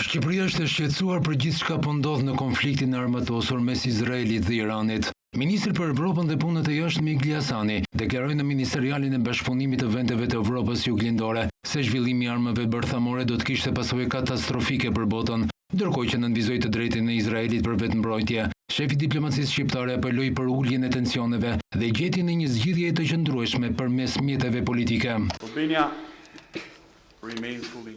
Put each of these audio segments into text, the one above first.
Shqipëria është e shqetësuar për gjithçka po ndodh në konfliktin armatosur mes Izraelit dhe Iranit. Ministri për Evropën dhe Punët e Jashtme Igli Hasani deklaroi në Ministerialin e Bashkëpunimit të Vendeve të Evropës Juglindore se zhvillimi i armëve bërthamore do të kishte pasojë katastrofike për botën, ndërkohë që nënvizoi të drejtën e Izraelit për vetëmbrojtje. Shefi i diplomacisë shqiptare apeloi për uljen e tensioneve dhe gjetjen e një zgjidhjeje të qëndrueshme përmes mjeteve politike.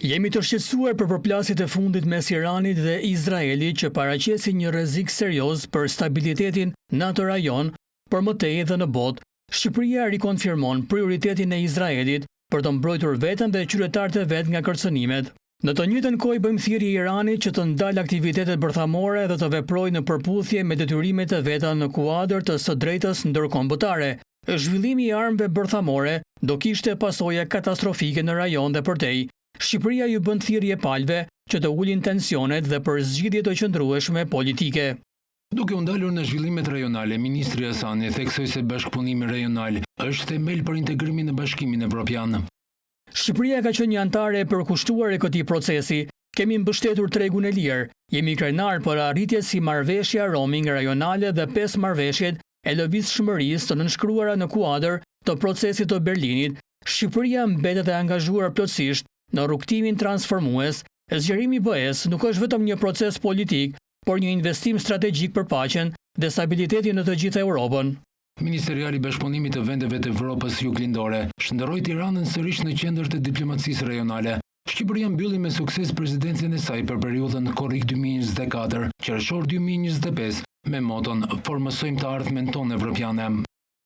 Jemi të shqetësuar për përplasjet e fundit mes Iranit dhe Izraelit që paraqesin një rrezik serioz për stabilitetin në atë rajon, por më tej edhe në botë. Shqipëria rikonfirmon prioritetin e Izraelit për të mbrojtur veten dhe qytetarët e vet nga kërcënimet. Në të njëjtën kohë bëjmë thirrje Iranit që të ndalë aktivitetet bërthamore dhe të veprojë në përputhje me detyrimet e veta në kuadër të së drejtës ndërkombëtare. Zhvillimi i armëve bërthamore do kishte pasoje katastrofike në rajon dhe përtej. Shqipëria ju bën thirrje palëve që të ulin tensionet dhe për zgjidhje të qëndrueshme politike. Duke u ndalur në zhvillimet rajonale, ministri Hasani theksoi se bashkëpunimi rajonal është themel për integrimin në Bashkimin Evropian. Shqipëria ka qenë një anëtare e përkushtuar e këtij procesi. Kemi mbështetur tregun e lirë. Jemi krenar për arritjet si marrëveshja roaming rajonale dhe 5 marrëveshjet e lëvizshmërisë të nënshkruara në kuadër të procesit të Berlinit. Shqipëria mbetet e angazhuar plotësisht në rrugtimin transformues. Zgjerimi i BE-s nuk është vetëm një proces politik, por një investim strategjik për paqen dhe stabilitetin në të gjithë Europën. Ministeriali i Bashkëpunimit të Vendeve të Evropës Juglindore shndërroi Tiranën sërish në qendër të diplomacisë rajonale. Shqipëria mbylli me sukses presidencën e saj për periudhën korrik 2024, qershor 2025, me moton "Formësojmë të ardhmen tonë evropiane".